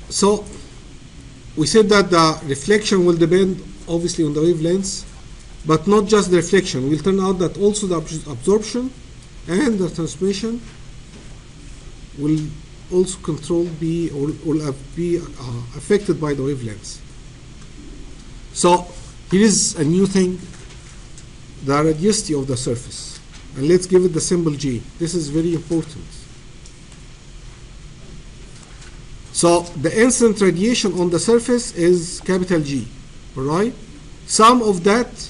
So we said that the reflection will depend obviously on the wavelengths, but not just the reflection. It will turn out that also the absorption and the transmission will also be affected by the wavelengths. So here is a new thing, the radiosity of the surface. And let's give it the symbol G. This is very important. So the incident radiation on the surface is capital G, all right? Some of that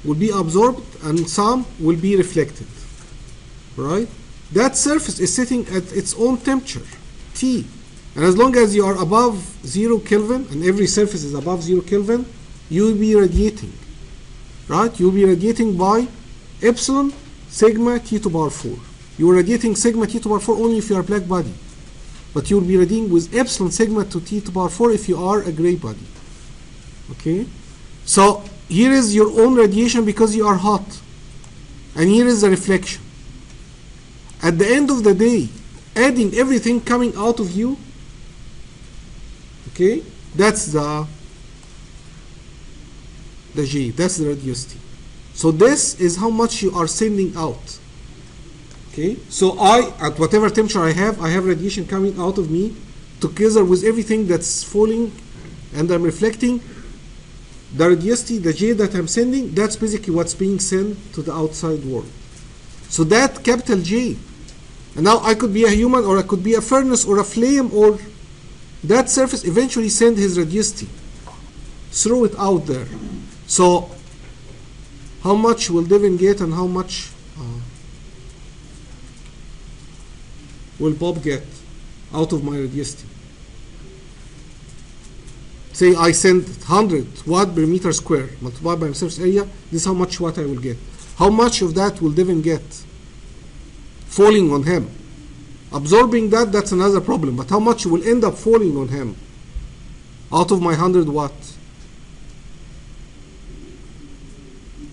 will be absorbed and some will be reflected, all right? That surface is sitting at its own temperature, T. And as long as you are above 0 Kelvin, and every surface is above 0 Kelvin, you will be radiating, right? You will be radiating by epsilon sigma T to power 4. You are radiating sigma T to power 4 only if you are a black body. But you will be radiating with epsilon sigma to T to power 4 if you are a gray body. Okay? So here is your own radiation because you are hot. And here is the reflection. At the end of the day, adding everything coming out of you, okay, that's the G, that's the radiosity. So this is how much you are sending out. Okay, so at whatever temperature I have radiation coming out of me together with everything that's falling and I'm reflecting. The radiosity, the J that I'm sending, that's basically what's being sent to the outside world. So that capital J, and now I could be a human or I could be a furnace or a flame, or that surface eventually send his radiosity, throw it out there. So how much will Devin get and how much will Bob get out of my radiosity? Say I send 100 watt per meter square multiplied by my surface area, this is how much watt I will get. How much of that will Devin get falling on him? Absorbing that, that's another problem, but how much will end up falling on him out of my 100 watt?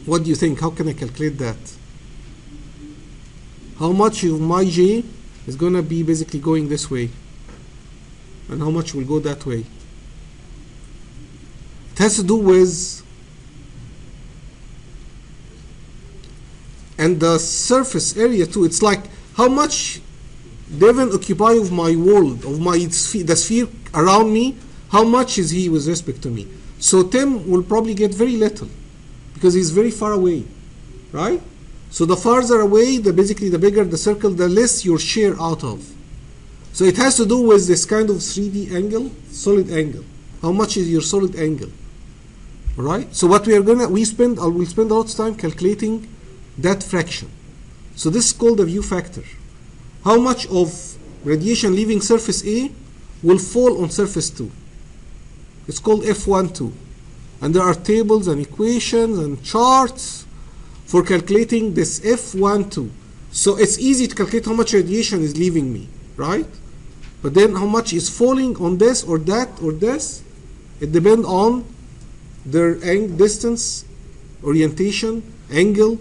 What do you think? How can I calculate that? How much of my J is going to be basically going this way? And how much will go that way? It has to do with, and the surface area too. It's like how much Devin occupy of my world, of my sphere, the sphere around me, how much is he with respect to me? So Tim will probably get very little because he's very far away, right? So the farther away, basically the bigger the circle, the less your share out of. So it has to do with this kind of 3D angle, solid angle. How much is your solid angle? All right. So what we'll spend a lot of time calculating that fraction. So this is called the view factor. How much of radiation leaving surface A will fall on surface 2? It's called F12. And there are tables and equations and charts for calculating this F12. So it's easy to calculate how much radiation is leaving me, right? But then how much is falling on this or that or this? It depends on their distance, orientation, angle.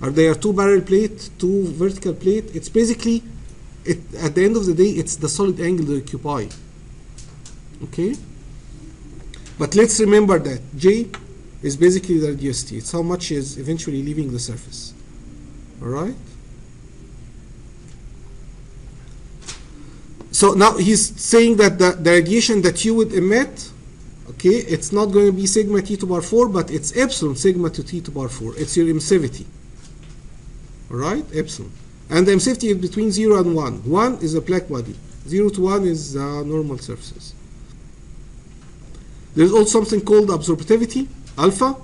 Are there two barrel plate, two vertical plate? It's basically, at the end of the day, it's the solid angle they occupy. Okay? But let's remember that J is basically the radiosity. It's how much is eventually leaving the surface. All right? So now he's saying that the radiation that you would emit, okay, it's not going to be sigma T to power 4, but it's epsilon sigma to T to power 4. It's your emissivity. All right? Epsilon. And the emissivity is between 0 and 1. 1 is a black body. 0 to 1 is normal surfaces. There's also something called absorptivity, alpha.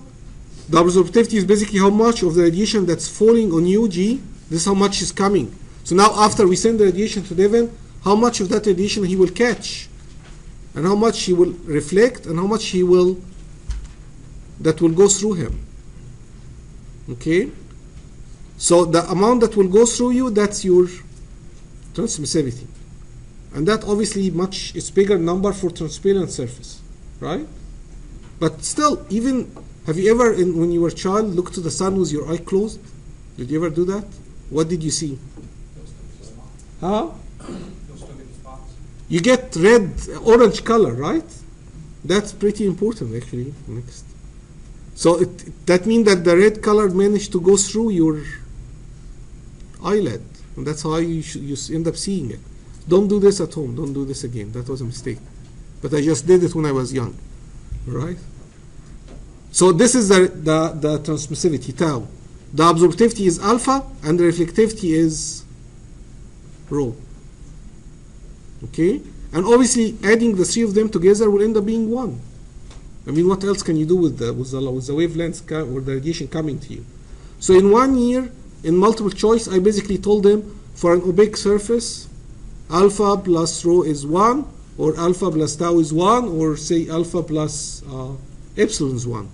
The absorptivity is basically how much of the radiation that's falling on you, G. This is how much is coming. So now after we send the radiation to Devin, how much of that radiation he will catch, and how much he will reflect, and how much that will go through him. Okay? So the amount that will go through you, that's your transmissivity. And that obviously is bigger number for transparent surface, right? But still, even, have you ever, when you were a child, looked to the sun with your eye closed? Did you ever do that? What did you see? Huh? You get red, orange color, right? That's pretty important actually. Next. So that means that the red color managed to go through your eyelid. And that's how you end up seeing it. Don't do this at home. Don't do this again. That was a mistake. But I just did it when I was young. Right? So this is the transmissivity, tau. The absorptivity is alpha, and the reflectivity is rho. Okay? And obviously, adding the three of them together will end up being 1. I mean, what else can you do with the wavelengths or the radiation coming to you? So in 1 year, in multiple choice, I basically told them for an opaque surface, alpha plus rho is 1, or alpha plus tau is 1, or say alpha plus epsilon is 1.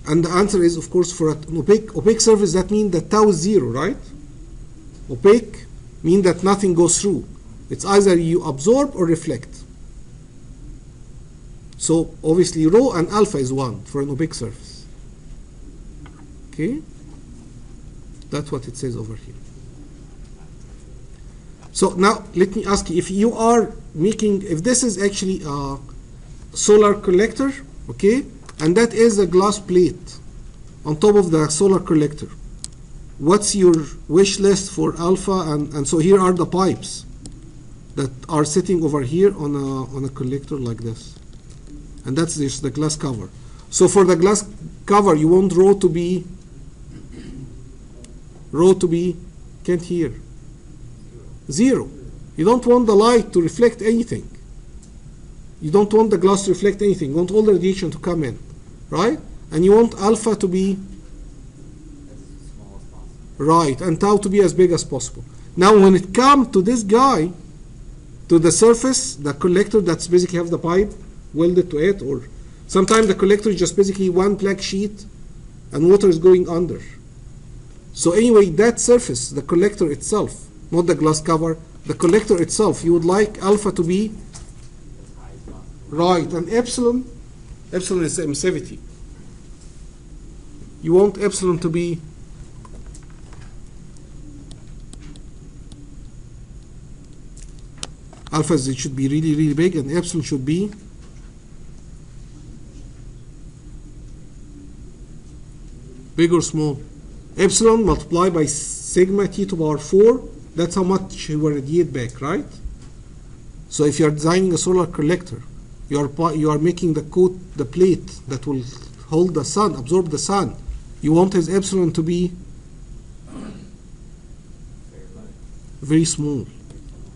And the answer is, of course, for an opaque surface, that means that tau is 0, right? Opaque means that nothing goes through. It's either you absorb or reflect. So obviously rho and alpha is 1 for an opaque surface. Okay? That's what it says over here. So now let me ask you, if you are making, if this is actually a solar collector, okay, and that is a glass plate on top of the solar collector, what's your wish list for alpha? And so here are the pipes that are sitting over here on a collector like this. And that's just the glass cover. So for the glass cover, you want rho to be, can't hear, 0. You don't want the light to reflect anything. You don't want the glass to reflect anything. You want all the radiation to come in, right? And you want alpha to be right, and tau to be as big as possible. Now when it comes to this guy, to the surface, the collector that's basically have the pipe welded to it, or sometimes the collector is just basically one black sheet and water is going under. So anyway, that surface, the collector itself, not the glass cover, the collector itself, you would like alpha to be right, and epsilon is emissivity. You want epsilon to be alpha, it should be really, really big, and epsilon should be big or small. Epsilon multiplied by sigma t to the power 4, that's how much you will radiate back, right? So if you are designing a solar collector, you are making the plate that will hold the sun, absorb the sun. You want his epsilon to be very small.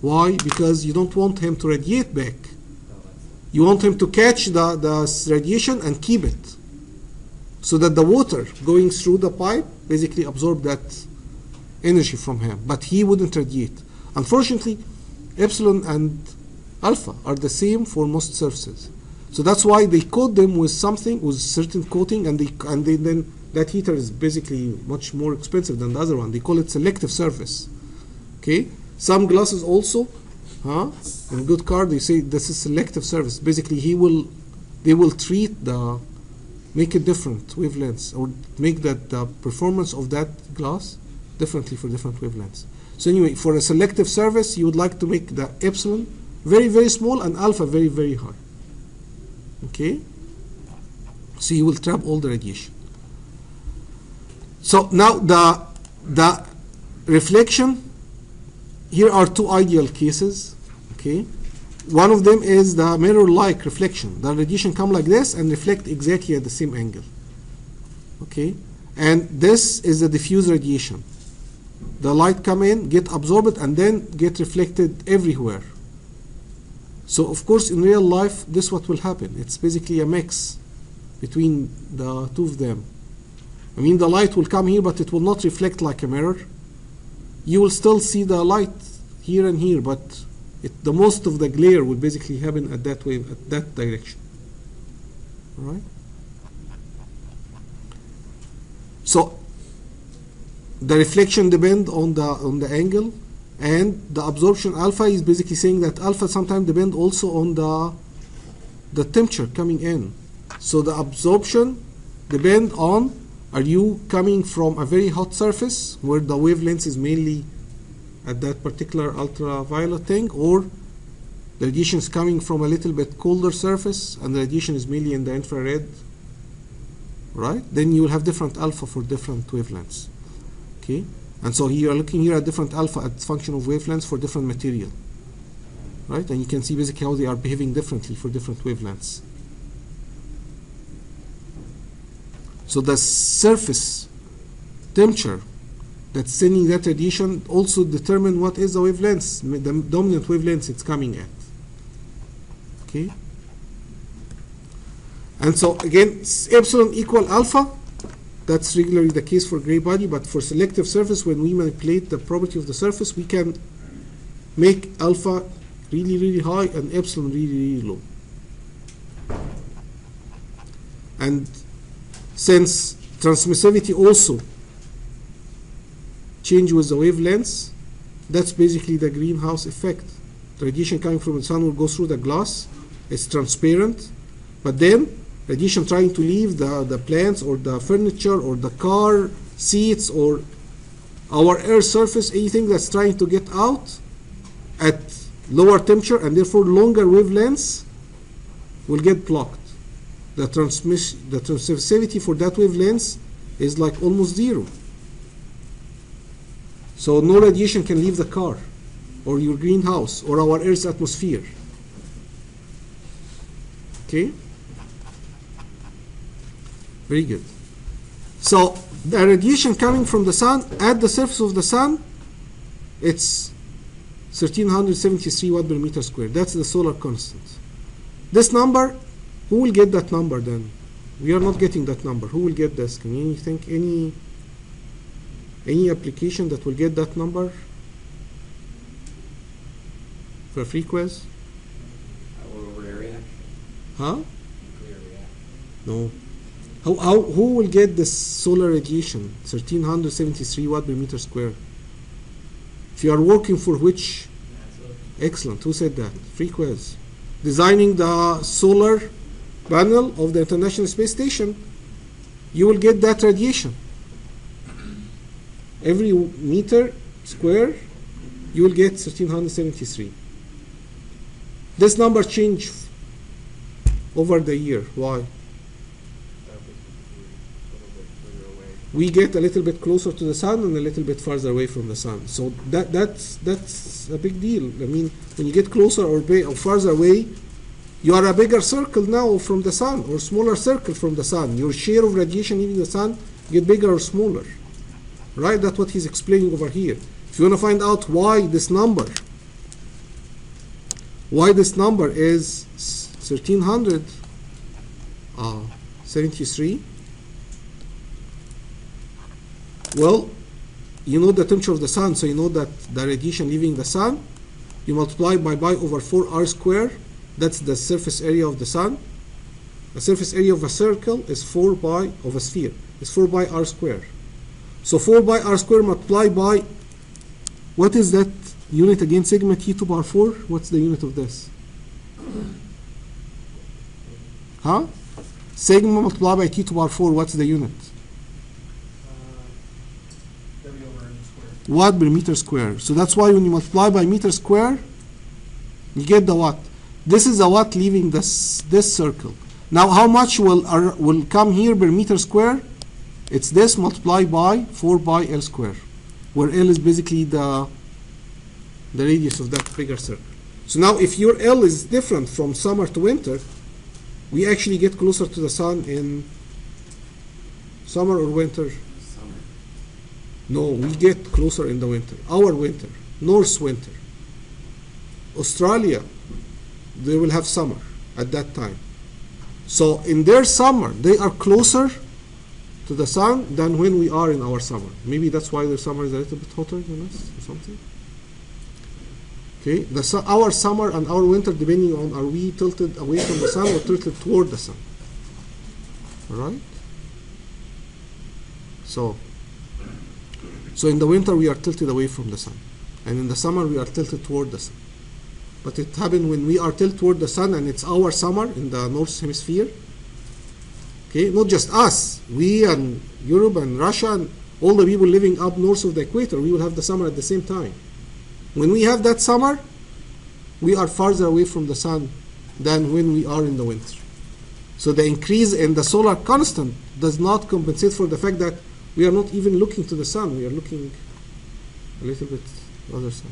Why? Because you don't want him to radiate back. You want him to catch the radiation and keep it, so that the water going through the pipe basically absorb that energy from him, but he wouldn't radiate. Unfortunately, epsilon and alpha are the same for most surfaces. So that's why they coat them with something, with certain coating, and then that heater is basically much more expensive than the other one. They call it selective surface. Okay? Some glasses also, in good car, they say this is selective surface. Basically, they will treat make it different wavelengths, or make the performance of that glass differently for different wavelengths. So anyway, for a selective surface, you would like to make the epsilon very, very small and alpha very, very high. Okay? So you will trap all the radiation. So now the reflection, here are two ideal cases. Okay? One of them is the mirror-like reflection. The radiation come like this and reflect exactly at the same angle. Okay? And this is the diffuse radiation. The light come in, get absorbed, and then get reflected everywhere. So of course in real life, this is what will happen. It's basically a mix between the two of them. I mean, the light will come here, but it will not reflect like a mirror. You will still see the light here and here, but the most of the glare will basically happen at that wave, at that direction. All right? So the reflection depends on the angle, and the absorption alpha is basically saying that alpha sometimes depends also on the temperature coming in. So the absorption depends on, are you coming from a very hot surface where the wavelength is mainly at that particular ultraviolet thing, or the radiation is coming from a little bit colder surface and the radiation is mainly in the infrared, right? Then you will have different alpha for different wavelengths. Okay, and so you are looking here at different alpha as function of wavelengths for different material, right? And you can see basically how they are behaving differently for different wavelengths. So the surface temperature that's sending that radiation also determine what is the wavelength, the dominant wavelength it's coming at. Okay. And so again, epsilon equal alpha. That's regularly the case for gray body, but for selective surface, when we manipulate the property of the surface, we can make alpha really, really high and epsilon really, really low. And since transmissivity also change with the wavelengths, that's basically the greenhouse effect. The radiation coming from the sun will go through the glass. It's transparent, but then radiation trying to leave the plants or the furniture or the car seats or our air surface, anything that's trying to get out at lower temperature and therefore longer wavelengths will get blocked. The transmissivity for that wavelength is like almost zero. So no radiation can leave the car or your greenhouse or our Earth's atmosphere. Okay? Very good. So the radiation coming from the sun at the surface of the sun, it's 1373 watt per meter square. That's the solar constant. This number, who will get that number then? We are not getting that number. Who will get this? Can you think any application that will get that number for a free quiz? Huh? No. Who will get this solar radiation? 1373 watt per meter square. If you are working for which? Excellent. Who said that? Free quiz. Designing the solar panel of the International Space Station, you will get that radiation. Every meter square, you will get 1373. This number changed over the year. Why? We get a little bit closer to the sun and a little bit farther away from the sun. So that's a big deal. I mean, when you get closer or farther away, you are a bigger circle now from the sun or smaller circle from the sun. Your share of radiation leaving the sun get bigger or smaller. Right? That's what he's explaining over here. If you want to find out why this number is 1373, well, you know the temperature of the sun, so you know that the radiation leaving the sun, you multiply by pi over 4r squared. That's the surface area of the sun. The surface area of a circle is 4 pi of a sphere. It's 4 pi r squared. So 4 pi r squared multiplied by, what is that unit again? Sigma t to power 4? What's the unit of this? Huh? Sigma multiplied by t to power 4, what's the unit? W over m squared. Watt per meter square. So that's why when you multiply by meter square, you get the watt. This is the watt leaving this circle. Now how much will come here per meter square? It's this multiplied by 4 pi L square, where L is basically the radius of that bigger circle. So now if your L is different from summer to winter, we actually get closer to the sun in summer or winter? Summer. No, we get closer in the winter. Our winter, North's winter. Australia, they will have summer at that time. So in their summer, they are closer to the sun than when we are in our summer. Maybe that's why their summer is a little bit hotter than us or something. Okay, our summer and our winter, depending on are we tilted away from the sun or tilted toward the sun. All right. So in the winter we are tilted away from the sun, and in the summer we are tilted toward the sun. But it happens when we are tilted toward the sun and it's our summer in the North Hemisphere. Okay, not just us, we and Europe and Russia and all the people living up north of the equator, we will have the summer at the same time. When we have that summer, we are farther away from the sun than when we are in the winter. So the increase in the solar constant does not compensate for the fact that we are not even looking to the sun. We are looking a little bit other side.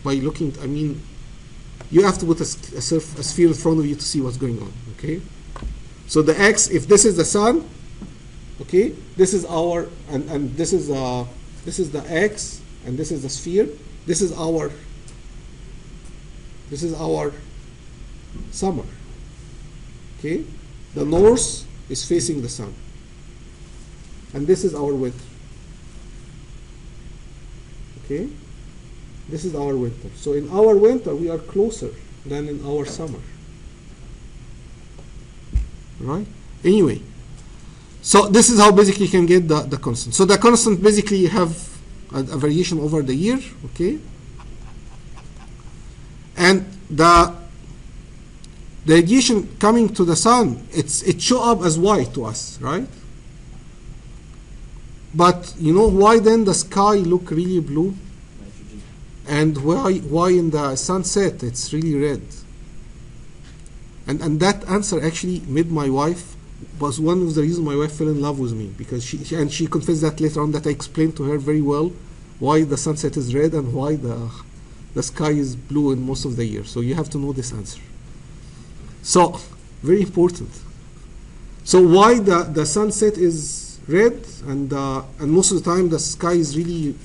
By looking, I mean, you have to put a sphere in front of you to see what's going on, okay? So the x, if this is the sun, okay, this is our, and this is the x, and this is the sphere. This is our summer, okay? The north is facing the sun, and this is our winter, okay? This is our winter. So in our winter, we are closer than in our summer, right? Anyway, so this is how basically you can get the constant. So the constant basically you have a variation over the year, okay? And the radiation coming to the sun, it show up as white to us, right? But you know why then the sky look really blue? And why in the sunset it's really red? And that answer actually made my wife, was one of the reasons my wife fell in love with me, because she confessed that later on, that I explained to her very well why the sunset is red and why the sky is blue in most of the year. So you have to know this answer. So very important. So why the sunset is red and most of the time the sky is really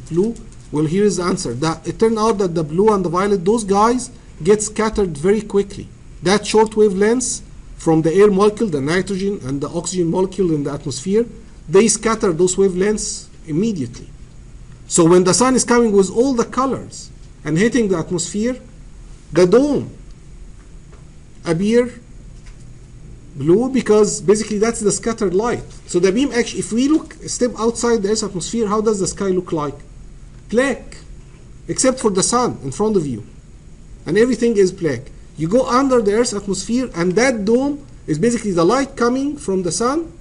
blue? Well, here is the answer. It turned out that the blue and the violet, those guys get scattered very quickly. That short wavelengths from the air molecule, the nitrogen and the oxygen molecule in the atmosphere, they scatter those wavelengths immediately. So when the sun is coming with all the colors and hitting the atmosphere, the dome appear blue because basically that's the scattered light. So the beam actually, if we step outside the Earth's atmosphere, how does the sky look like? Black, except for the sun in front of you, and everything is black. You go under the Earth's atmosphere, and that dome is basically the light coming from the sun.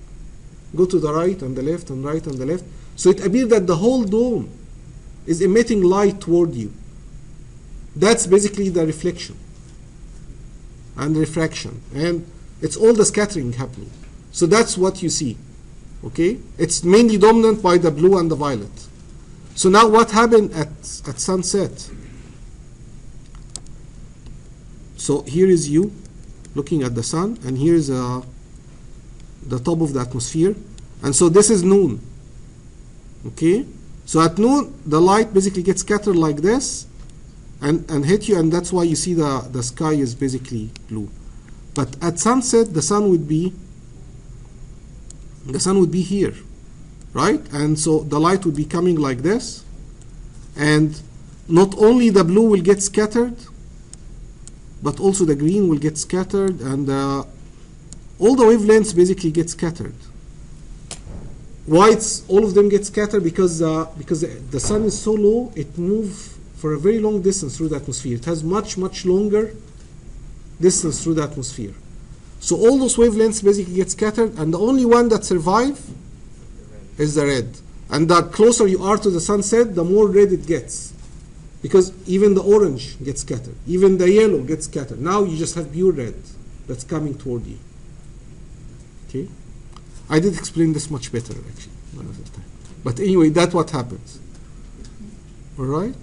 Go to the right and the left and right and the left. So it appears that the whole dome is emitting light toward you. That's basically the reflection and refraction, and it's all the scattering happening. So that's what you see, okay? It's mainly dominant by the blue and the violet. So now what happened at sunset? So here is you looking at the sun, and here is the top of the atmosphere. And so this is noon, okay? So at noon, the light basically gets scattered like this and hit you, and that's why you see the sky is basically blue. But at sunset, the sun would be here, right? And so the light would be coming like this, and not only the blue will get scattered, but also the green will get scattered, and all the wavelengths basically get scattered. Why all of them get scattered? Because the sun is so low, it moves for a very long distance through the atmosphere. It has much longer distance through the atmosphere. So all those wavelengths basically get scattered, and the only one that survive is the red. And the closer you are to the sunset, the more red it gets, because even the orange gets scattered, even the yellow gets scattered. Now you just have pure red that's coming toward you. Okay, I did explain this much better actually another time. But anyway, that's what happens. All right.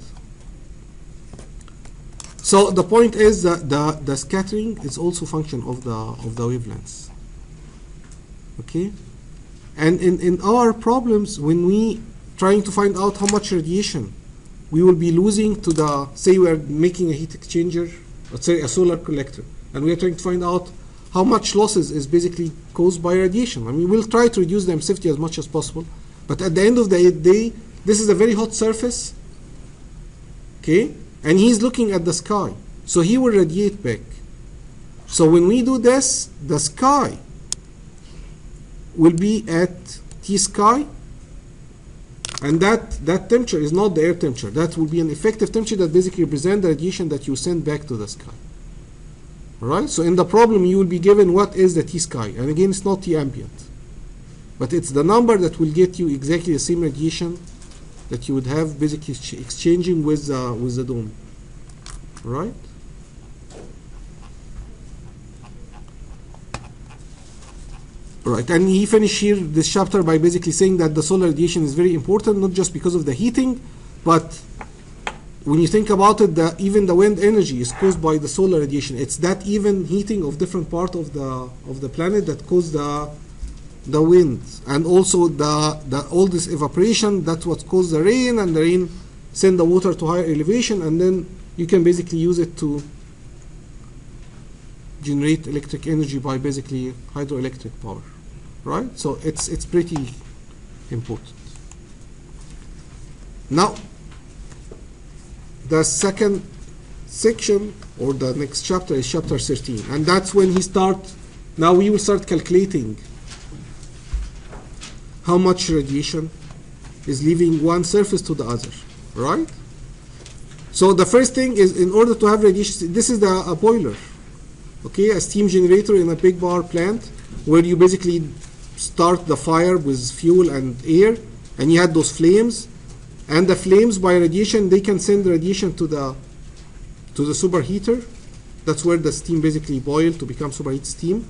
So the point is that the scattering is also a function of the wavelengths. Okay, and in our problems, when we trying to find out how much radiation we will be losing to the, say we are making a heat exchanger, let's say a solar collector, and we are trying to find out how much losses is basically caused by radiation. I mean, we'll try to reduce the emissivity as much as possible, but at the end of the day, this is a very hot surface, okay, and he's looking at the sky, so he will radiate back. So when we do this, the sky will be at T sky, and that temperature is not the air temperature. That will be an effective temperature that basically represents the radiation that you send back to the sky. All right? So in the problem, you will be given what is the T sky. And again, it's not T ambient, but it's the number that will get you exactly the same radiation that you would have basically exchanging with the dome, right? Right, and he finished here this chapter by basically saying that the solar radiation is very important, not just because of the heating, but when you think about it, even the wind energy is caused by the solar radiation. It's that even heating of different part of the planet that caused the wind, and also all this evaporation. That's what caused the rain, and the rain send the water to higher elevation, and then you can basically use it to generate electric energy by basically hydroelectric power, right? So it's pretty important. Now, the second section or the next chapter is chapter 13, and that's when now we will start calculating how much radiation is leaving one surface to the other, right? So the first thing is, in order to have radiation, this is a boiler, okay, a steam generator in a big power plant, where you basically start the fire with fuel and air, and you had those flames, and the flames by radiation, they can send radiation to the superheater. That's where the steam basically boil to become superheat steam.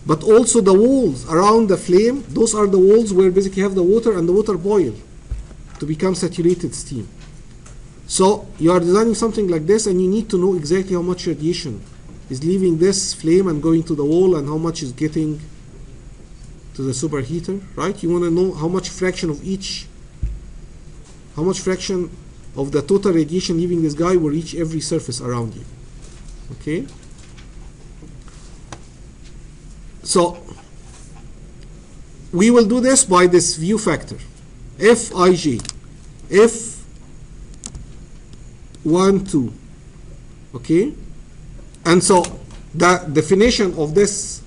But also the walls around the flame, those are the walls where basically have the water, and the water boil to become saturated steam. So you are designing something like this, and you need to know exactly how much radiation is leaving this flame and going to the wall, and how much is getting to the superheater, right? You want to know how much fraction of the total radiation leaving this guy will reach every surface around you, okay? So we will do this by this view factor, Fij, F12, okay? And so the definition of this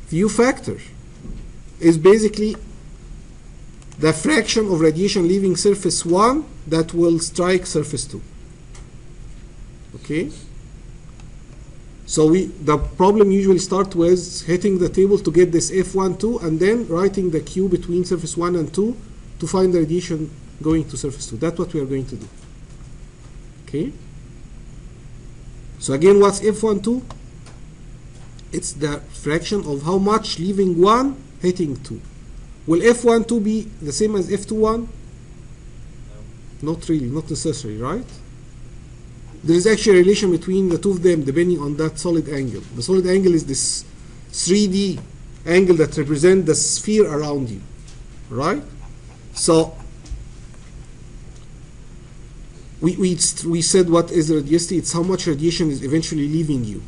view factor is basically the fraction of radiation leaving surface 1 that will strike surface 2, okay? So the problem usually starts with hitting the table to get this F12, and then writing the Q between surface 1 and 2 to find the radiation going to surface 2. That's what we are going to do, okay? So again, what's F12? It's the fraction of how much leaving 1 hitting 2. Will F12 be the same as F21? No. Not really, not necessarily, right? There is actually a relation between the two of them depending on that solid angle. The solid angle is this 3D angle that represents the sphere around you, right? So we said what is radiosity? It's how much radiation is eventually leaving you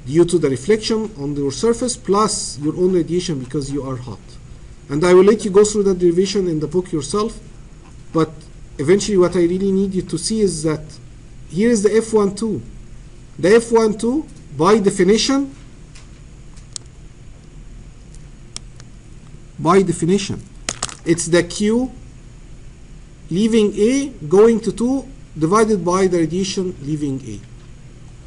due to the reflection on your surface plus your own radiation because you are hot. And I will let you go through that derivation in the book yourself, but eventually what I really need you to see is that here is the F12. The F12, by definition, it's the Q leaving A going to 2 divided by the radiation leaving A.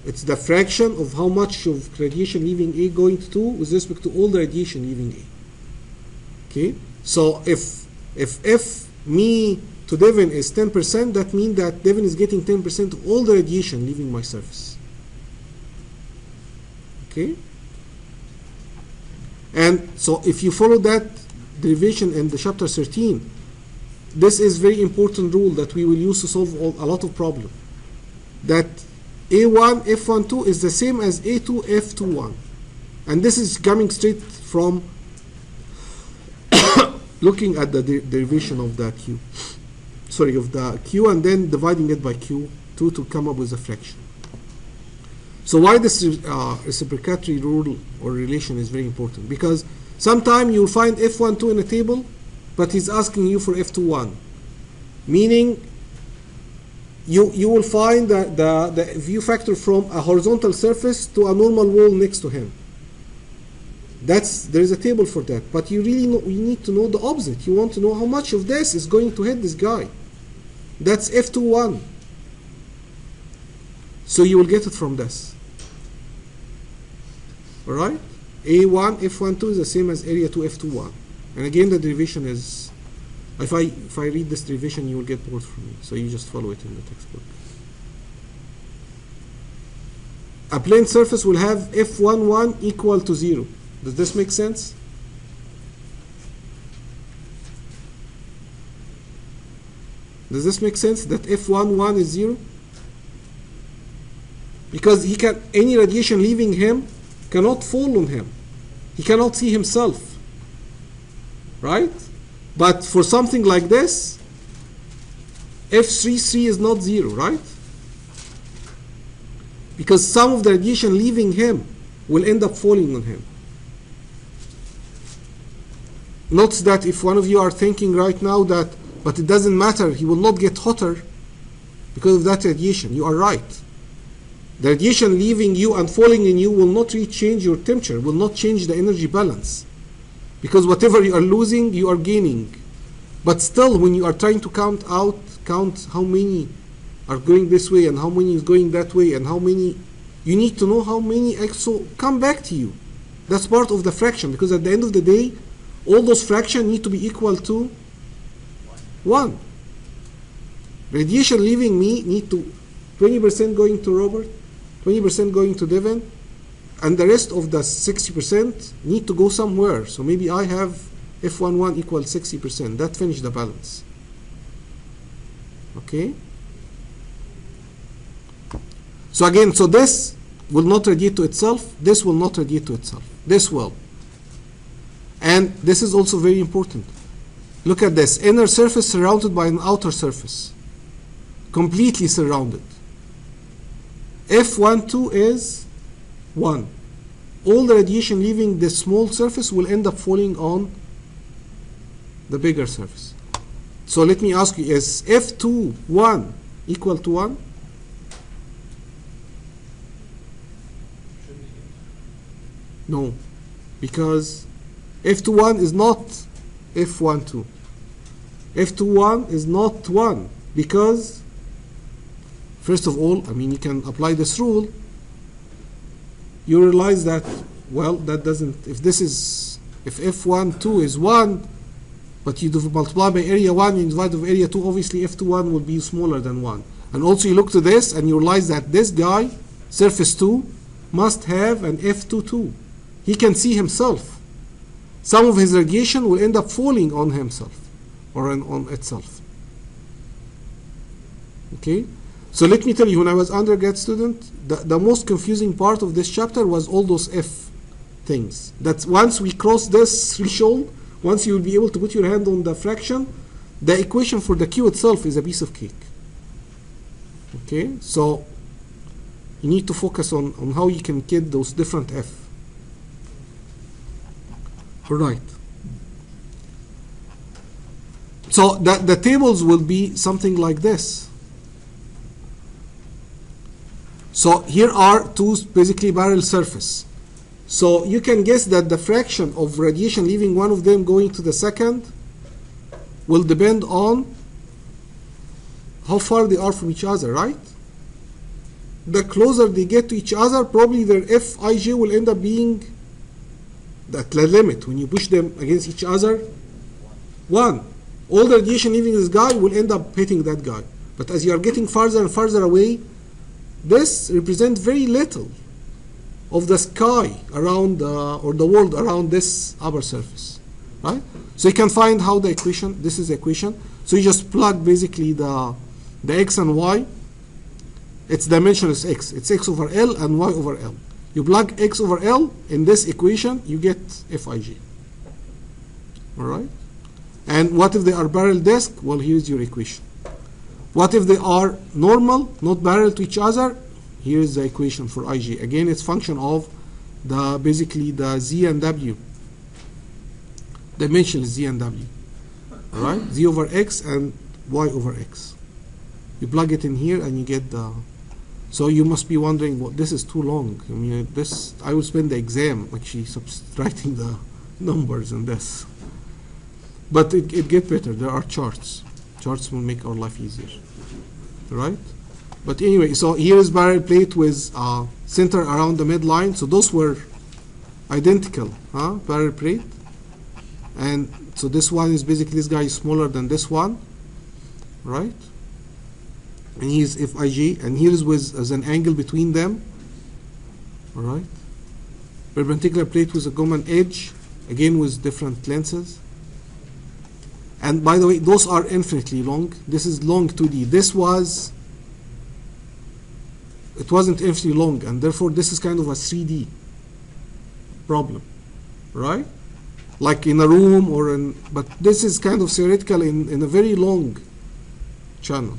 It's the fraction of how much of radiation leaving A going to 2 with respect to all the radiation leaving A. Okay, so if F me to Devin is 10%, that means that Devin is getting 10% of all the radiation leaving my surface. Okay? And so if you follow that derivation in the chapter 13, this is very important rule that we will use to solve a lot of problems. That A1 F12 is the same as A2 F21. And this is coming straight from looking at the derivation of the Q. Of the Q, and then dividing it by Q2 to come up with a fraction. So why this reciprocatory rule or relation is very important? Because sometimes you'll find F12 in a table, but he's asking you for F21. Meaning you will find the view factor from a horizontal surface to a normal wall next to him. There is a table for that, but you need to know the opposite. You want to know how much of this is going to hit this guy. That's F21. So you will get it from this. Alright? A1 F12 is the same as area 2 F21. And again, the derivation is If I read this derivation, you will get bored from me. So you just follow it in the textbook. A plane surface will have F11 equal to 0. Does this make sense? Does this make sense that F11 is 0? Because any radiation leaving him cannot fall on him. He cannot see himself. Right? But for something like this, F33 is not 0, right? Because some of the radiation leaving him will end up falling on him. Notice that if one of you are thinking right now that, but it doesn't matter, he will not get hotter because of that radiation. You are right. The radiation leaving you and falling in you will not really change your temperature, will not change the energy balance. Because whatever you are losing, you are gaining. But still, when you are trying to count how many are going this way and how many is going that way and how many, you need to know how many exo come back to you. That's part of the fraction, because at the end of the day, all those fractions need to be equal to 1. Radiation leaving me need to 20% going to Robert, 20% going to Devin, and the rest of the 60% need to go somewhere. So maybe I have F11 equals 60%. That finished the balance. Okay? So again, so this will not radiate to itself. This will not radiate to itself. This will. And this is also very important. Look at this. Inner surface surrounded by an outer surface. Completely surrounded. F12 is 1. All the radiation leaving this small surface will end up falling on the bigger surface. So let me ask you, is F21 equal to 1? No, because F21 is not F12. F21 is not 1 because, first of all, I mean, you can apply this rule. You realize that, well, that doesn't, if F12 is 1, but you multiply by area 1 and divide by area 2, obviously F21 will be smaller than 1. And also you look to this and you realize that this guy, surface 2, must have an F22. He can see himself. Some of his radiation will end up falling on himself or on itself. Okay? So let me tell you, when I was undergrad student, the most confusing part of this chapter was all those F things. That once we cross this threshold, once you will be able to put your hand on the fraction, the equation for the Q itself is a piece of cake. Okay? So you need to focus on how you can get those different F. Right. So the tables will be something like this. So here are two basically parallel surface. So you can guess that the fraction of radiation leaving one of them going to the second will depend on how far they are from each other, right? The closer they get to each other, probably their Fij will end up being at the limit. When you push them against each other, 1. All the radiation leaving this guy will end up hitting that guy. But as you are getting farther and farther away, this represents very little of the sky around or the world around this upper surface, right? So you can find how the equation, this is the equation. So you just plug basically the x and y. Its dimension is x. It's x over L and y over L. You plug x over L in this equation, you get Fij. All right? And what if they are parallel disk? Well, here's your equation. What if they are normal, not parallel to each other? Here is the equation for Ig. Again, it's function of basically the Z and W. Dimension is Z and W. All right? Z over X and Y over X. You plug it in here and you get the... So you must be wondering, well, this is too long. I mean, this, I will spend the exam actually subtracting the numbers in this. But it gets better. There are charts. Charts will make our life easier. Right? But anyway, so here is parallel plate with center around the midline. So those were identical, parallel plate. And So this one is basically, this guy is smaller than this one, right? And here's Fij, and here is with as an angle between them, all right? Perpendicular plate with a common edge, again with different lenses. And by the way, those are infinitely long. This is long 2D. It wasn't infinitely long, and therefore this is kind of a 3D problem, right? Like in a room but this is kind of theoretical in a very long channel,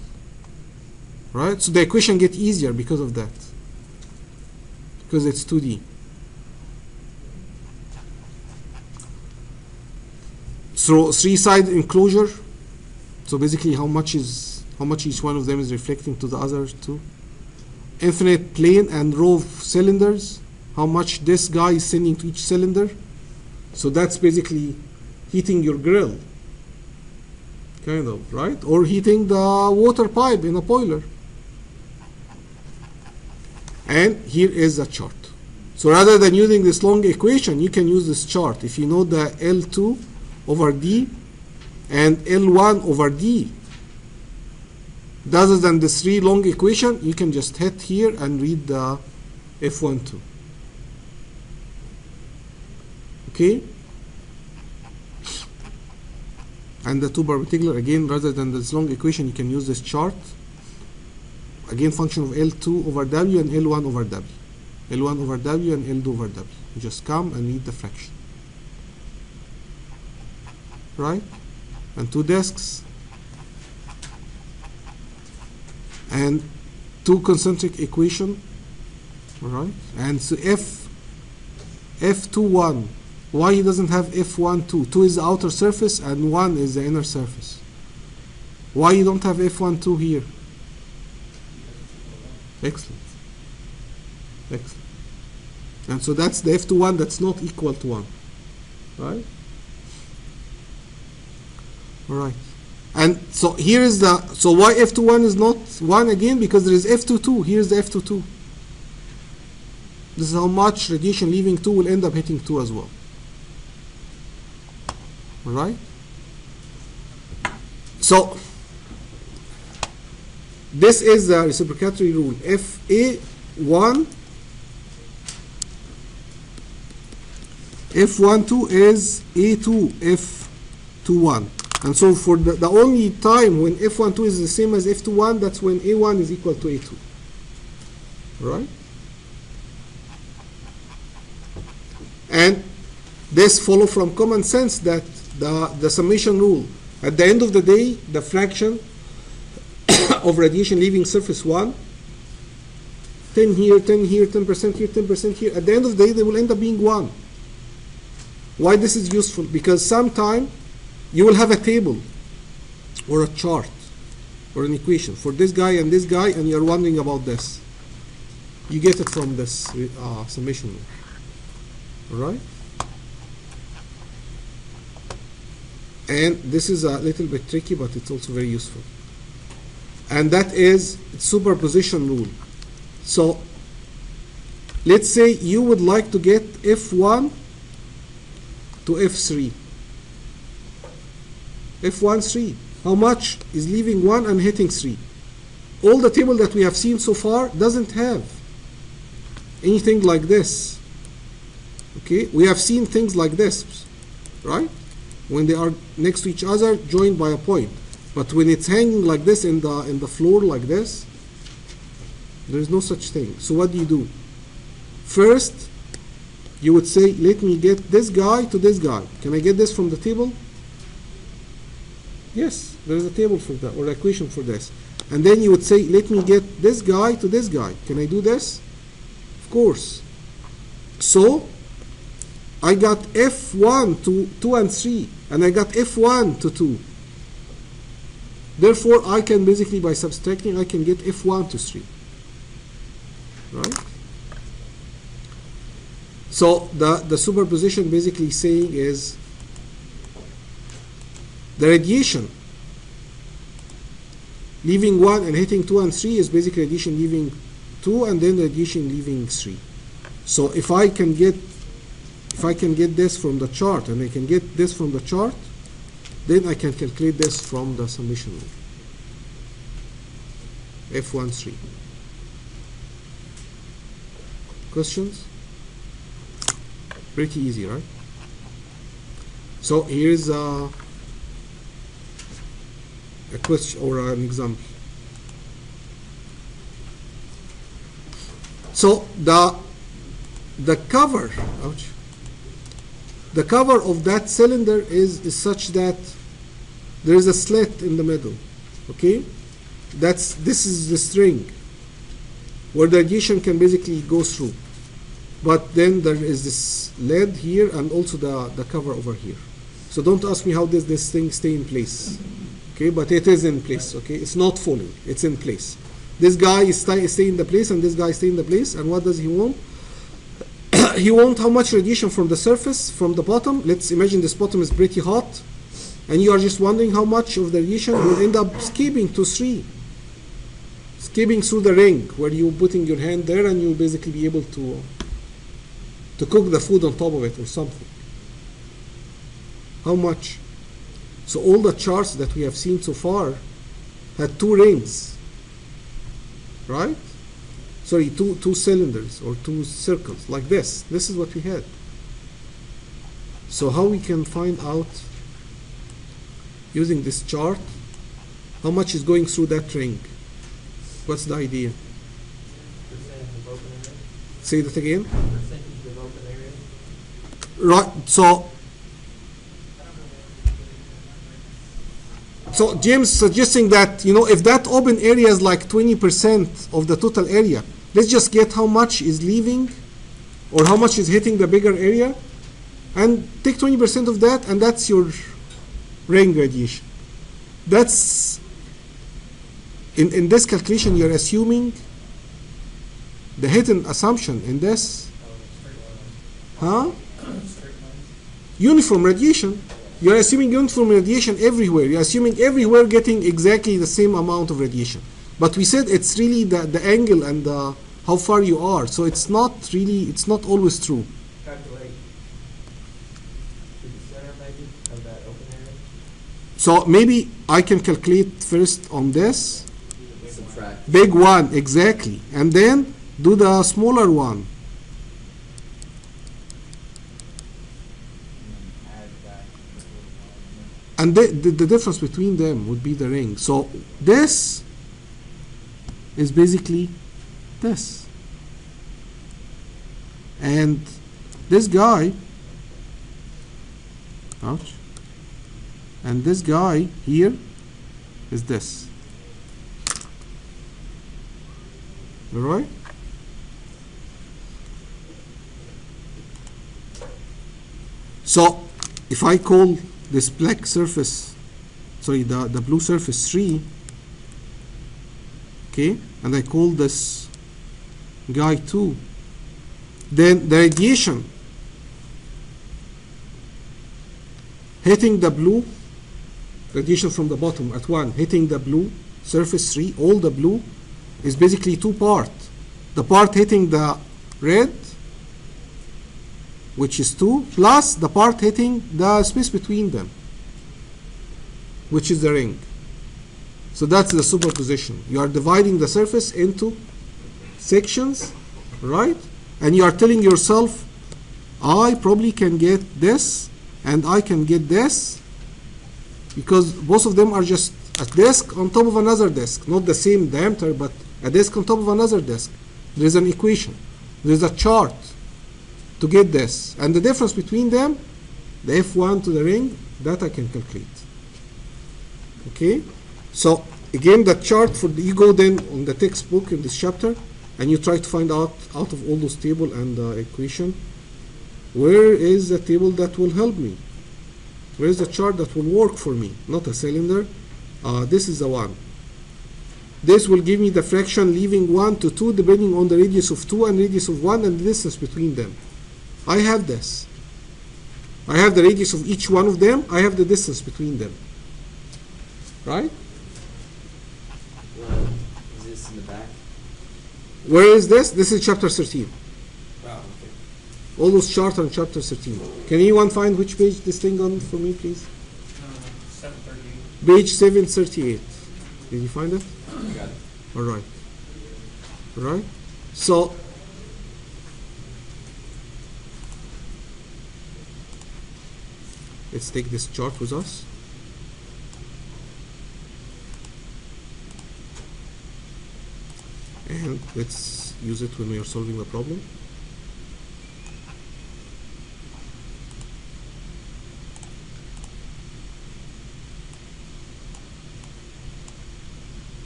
right? So the equation get easier because of that, because it's 2D. So three-side enclosure. So basically, how much each one of them is reflecting to the other two. Infinite plane and row of cylinders. How much this guy is sending to each cylinder. So that's basically heating your grill, kind of, right? Or heating the water pipe in a boiler. And here is a chart. So rather than using this long equation, you can use this chart. If you know the L2 over D and L1 over D, rather than the 3 long equation, you can just hit here and read the F12. Okay? And the 2 perpendicular, again, rather than this long equation, you can use this chart. Again, function of L2 over W and L1 over W. L1 over W and L2 over W. You just come and read the fraction. Right? And 2 disks. And 2 concentric equation. Alright? And so F21. Why he doesn't have F12? 2 is the outer surface and 1 is the inner surface. Why you don't have F12 here? Excellent. Excellent. And so that's the F21 that's not equal to 1. Right? Alright. And so here is so why F21 is not 1 again? Because there is F22. Here's the F22. This is how much radiation leaving 2 will end up hitting 2 as well. Alright? So this is the reciprocatory rule. FA1 F12 is A2 F21. And so for the only time when F12 is the same as F21, that's when A1 is equal to A2. Right? And this follows from common sense that the summation rule. At the end of the day, the fraction of radiation leaving surface 1, 10 here, 10 here, 10% here, 10% here. At the end of the day, they will end up being 1. Why this is useful? Because sometime you will have a table or a chart or an equation for this guy, and you're wondering about this. You get it from this summation rule. All right? And this is a little bit tricky, but it's also very useful. And that is superposition rule. So let's say you would like to get F1 to F3. F1, 3. How much is leaving 1 and hitting 3? All the table that we have seen so far doesn't have anything like this. Okay, we have seen things like this, right? When they are next to each other, joined by a point. But when it's hanging like this in the floor like this, there is no such thing. So what do? First, you would say, let me get this guy to this guy. Can I get this from the table? Yes, there is a table for that, or equation for this. And then you would say, let me get this guy to this guy. Can I do this? Of course. So I got F1 to 2 and 3, and I got F1 to 2. Therefore, I can basically, by subtracting, I can get F1 to 3. Right? So the superposition basically saying is the radiation leaving 1 and hitting 2 and 3 is basically radiation leaving 2 and then radiation leaving 3. So if I can get this from the chart and I can get this from the chart, Then I can calculate this from the summation rule. F13. Questions? Pretty easy, right? So here's a question or an example. So the cover, ouch, the cover of that cylinder is such that there is a slit in the middle. Okay, this is the string where the radiation can basically go through. But then there is this lid here and also the cover over here. So don't ask me how does this thing stay in place. Okay, but it is in place. Okay, it's not falling, it's in place. This guy is stay in the place and this guy stay in the place. And what does he want? He wants how much radiation from the surface, from the bottom. Let's imagine this bottom is pretty hot, and you are just wondering how much of the radiation will end up escaping to 3. Escaping through the ring where you're putting your hand there and you'll basically be able to cook the food on top of it or something. How much? So all the charts that we have seen so far had 2 rings, right? Sorry, two cylinders or 2 circles like this. This is what we had. So how we can find out using this chart how much is going through that ring? What's the idea? Percentage of open area. Say that again. Percentage of open area. Right. So James suggesting that, if that open area is like 20% of the total area, let's just get how much is leaving or how much is hitting the bigger area and take 20% of that, and that's your ring radiation. That's in this calculation you're assuming the hidden assumption in this, uniform radiation. You're assuming uniform radiation everywhere. You're assuming everywhere getting exactly the same amount of radiation. But we said it's really the angle and how far you are. So it's not always true. Calculate to the center maybe of that open area. So maybe I can calculate first on this. Subtract. Big one, exactly. And then do the smaller one. And the difference between them would be the ring. So this is basically this. And this guy, ouch, and this guy here is this. All right? So if I call this black surface, the blue surface 3, okay, and I call this guy 2, then the radiation hitting the blue, radiation from the bottom at 1, hitting the blue surface 3, all the blue, is basically 2 parts. The part hitting the red, which is 2, plus the part hitting the space between them, which is the ring. So that's the superposition. You are dividing the surface into sections, right? And you are telling yourself, I probably can get this, and I can get this, because both of them are just a disk on top of another disk, not the same diameter, but a disk on top of another disk. There is an equation. There is a chart to get this, and the difference between them, the F1 to the ring, that I can calculate. Okay, so again, the chart for you go then on the textbook in this chapter, and you try to find out of all those table and equation, where is the table that will help me? Where is the chart that will work for me? Not a cylinder. This is the one. This will give me the fraction leaving 1 to 2 depending on the radius of 2 and radius of 1 and the distance between them. I have this. I have the radius of each one of them. I have the distance between them. Right? Is this in the back? Where is this? This is chapter 13. Wow, okay. All those charts on chapter 13. Can anyone find which page this thing on for me, please? Page 738. Did you find it? I got it. All right. All right. So let's take this chart with us. And let's use it when we are solving the problem.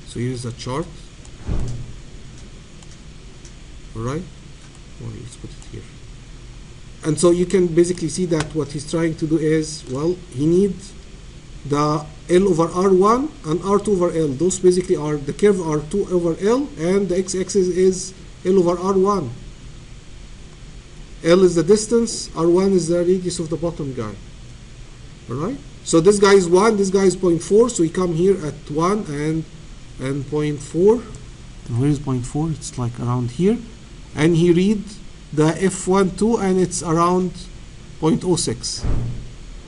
So here's a chart. All right. Well, let's put it here. And so you can basically see that what he's trying to do is, well, he needs the L over R1 and R2 over L. Those basically are the curve R2 over L, and the x-axis is L over R1. L is the distance, R1 is the radius of the bottom guy. All right. So this guy is 1, this guy is 0.4, so we come here at 1 and 0.4. And where is 0.4? It's like around here. And he read the F12 and it's around 0.06.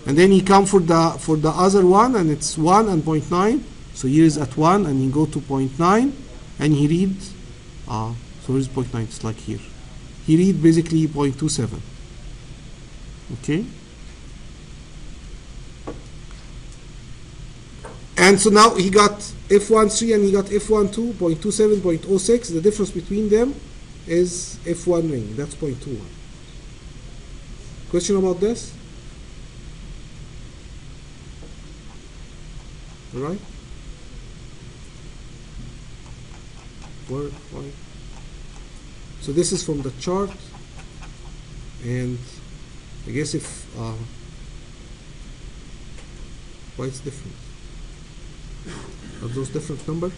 And then he come for the other one and it's 1 and 0.9. So here is at 1 and he go to 0.9 and he read, so where is 0.9? It's like here. He read basically 0.27. Okay. And so now he got F13 and he got F12, 0.27, 0.06. The difference between them is F1 ring. That's 0.21. Question about this? All right? Why? So this is from the chart, and I guess if why it's different? Are those different numbers?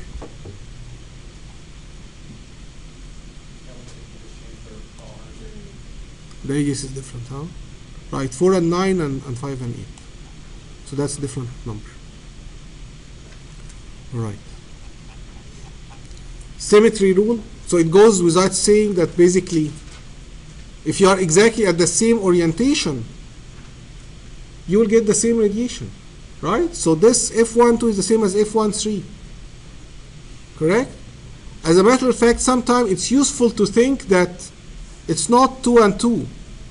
The radius is different, huh? Right, 4 and 9 and 5 and 8. So that's a different number. All right. Symmetry rule. So it goes without saying that basically, if you are exactly at the same orientation, you will get the same radiation, right? So this F12 is the same as F13, correct? As a matter of fact, sometimes it's useful to think that it's not 2 and 2.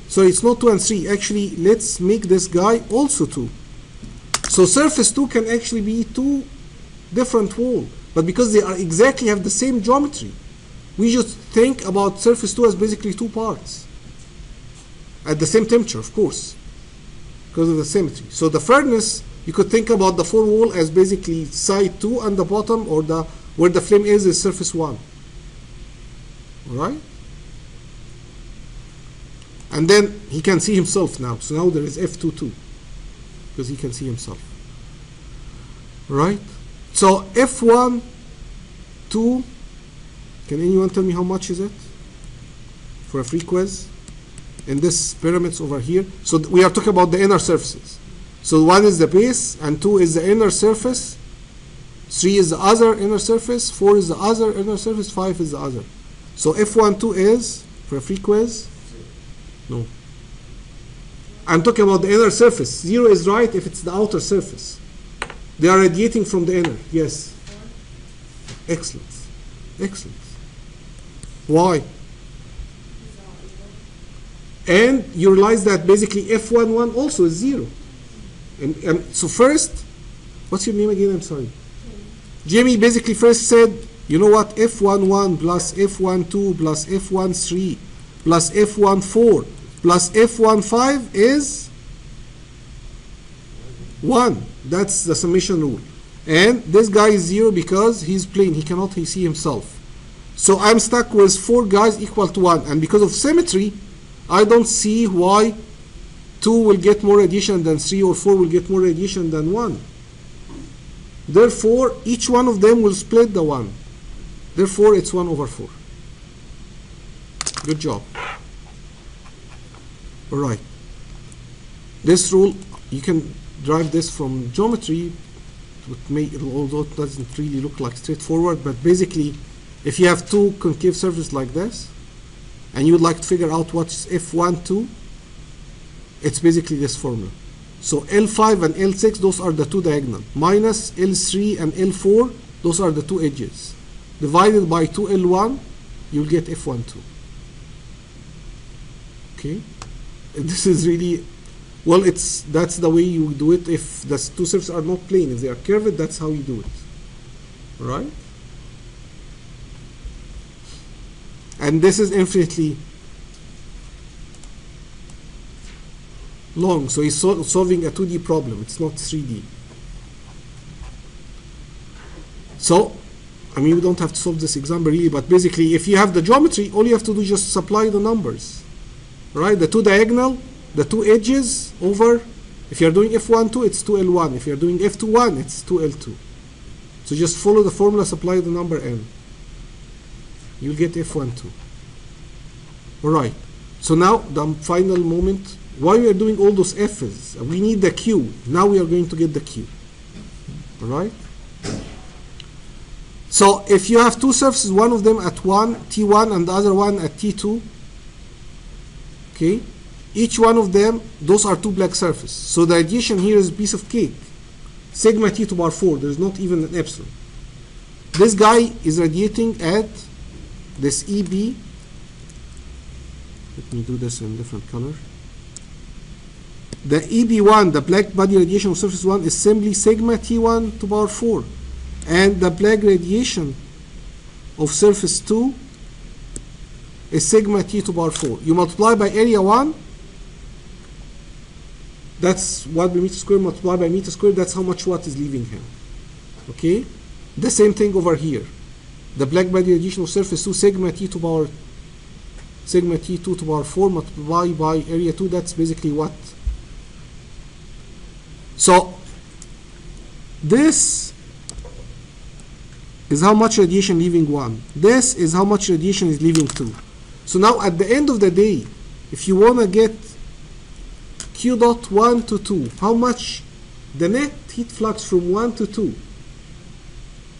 So it's not 2 and 3. Actually, let's make this guy also 2. So surface 2 can actually be 2 different walls. But because they are exactly have the same geometry, we just think about surface 2 as basically 2 parts. At the same temperature, of course, because of the symmetry. So the furnace, you could think about the 4 wall as basically side 2 and the bottom, or the where the flame is surface 1. All right? And then he can see himself now. So now there is F22 because he can see himself. Right? So F1, 2, can anyone tell me how much is it for a free quiz? In this pyramids over here. So we are talking about the inner surfaces. So 1 is the base and 2 is the inner surface. 3 is the other inner surface. 4 is the other inner surface. 5 is the other. So F1, 2 is, for a free quiz, no. I'm talking about the inner surface. 0 is right if it's the outer surface. They are radiating from the inner. Yes. Excellent. Excellent. Why? And you realize that basically F11 also is 0. And so first, what's your name again? I'm sorry. Jamie basically first said, you know what? F11 plus F12 plus F13 plus F14 plus F15 is 1. That's the summation rule. And this guy is 0 because he's plane. He cannot see himself. So I'm stuck with 4 guys equal to 1. And because of symmetry, I don't see why 2 will get more radiation than 3 or 4 will get more radiation than 1. Therefore, each one of them will split the 1. Therefore, it's 1 over 4. Good job. All right. This rule, you can derive this from geometry, although it doesn't really look like straightforward, but basically, if you have 2 concave surfaces like this, and you would like to figure out what's F12, it's basically this formula. So L5 and L6, those are the two diagonal, minus L3 and L4, those are the two edges. Divided by 2L1, you'll get F12. Okay? This is really, well, that's the way you do it if the two surfaces are not plane. If they are curved, that's how you do it. Right? And this is infinitely long, so he's solving a 2D problem. It's not 3D. So, I mean, we don't have to solve this example really, but basically, if you have the geometry, all you have to do is just supply the numbers, right? The two diagonal, the two edges over. If you're doing F12, it's 2L1. If you're doing F21, it's 2L2. So just follow the formula, supply the number n. You'll get F12. All right. So now the final moment. Why we are doing all those F's? We need the Q. Now we are going to get the Q. All right. So if you have two surfaces, one of them at T1 and the other one at T2, okay, each one of them, those are two black surfaces. So the radiation here is a piece of cake. Sigma T to bar 4, there's not even an epsilon. This guy is radiating at this EB. Let me do this in different color. The EB1, the black body radiation of surface 1, is simply sigma T1 to power 4. And the black radiation of surface 2 is sigma T to power 4. You multiply by area 1, that's watt per meter square, multiply by meter square, that's how much watt is leaving him. Okay? The same thing over here. The black body radiation of surface 2, sigma T to power, sigma T2 to power 4, multiply by area 2, that's basically what. So, this is how much radiation leaving 1. This is how much radiation is leaving 2. So now at the end of the day, if you want to get Q dot 1 to 2, how much the net heat flux from 1 to 2?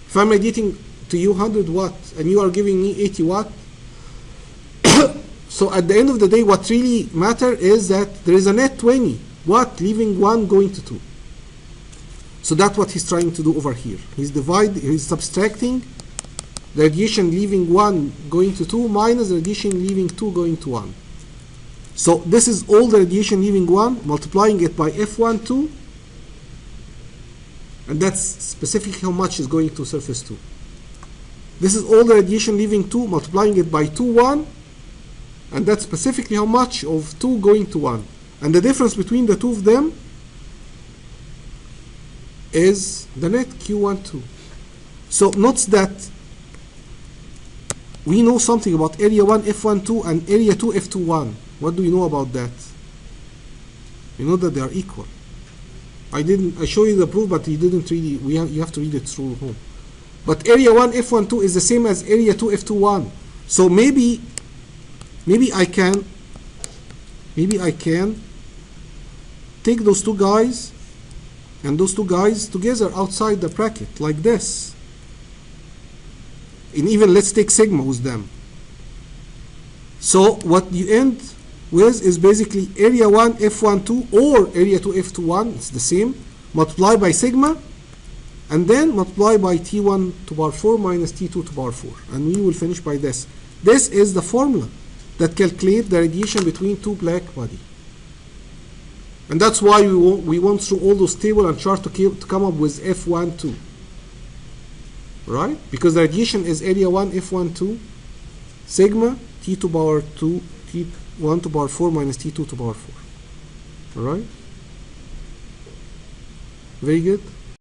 If I'm radiating to you 100 watt and you are giving me 80 watt, so at the end of the day, what really matters is that there is a net 20 watt leaving 1 going to 2. So that's what he's trying to do over here. He's subtracting the radiation leaving 1 going to 2 minus the radiation leaving 2 going to 1. So this is all the radiation leaving 1, multiplying it by F12, and that's specifically how much is going to surface 2. This is all the radiation leaving 2, multiplying it by 2, 1, and that's specifically how much of 2 going to 1. And the difference between the two of them is the net Q12. So note that we know something about area 1 F12 and area 2 F21. What do we know about that? We know that they are equal. I show you the proof, but you didn't really, you have to read it through home. But area 1 F12 is the same as area 2 F21. So maybe I can take those two guys and those two guys together outside the bracket like this. And even let's take sigma with them. So what you end with is basically area 1 F12 or area 2 F21, it's the same, multiply by sigma, and then multiply by T1 to power 4 minus T2 to power 4. And we will finish by this. This is the formula that calculates the radiation between two black bodies. And that's why we went through all those tables and charts to come up with F12. Right? Because the radiation is area 1 F12 sigma T to power 2 T1 to power 4 minus T2 to power 4. Alright? Very good.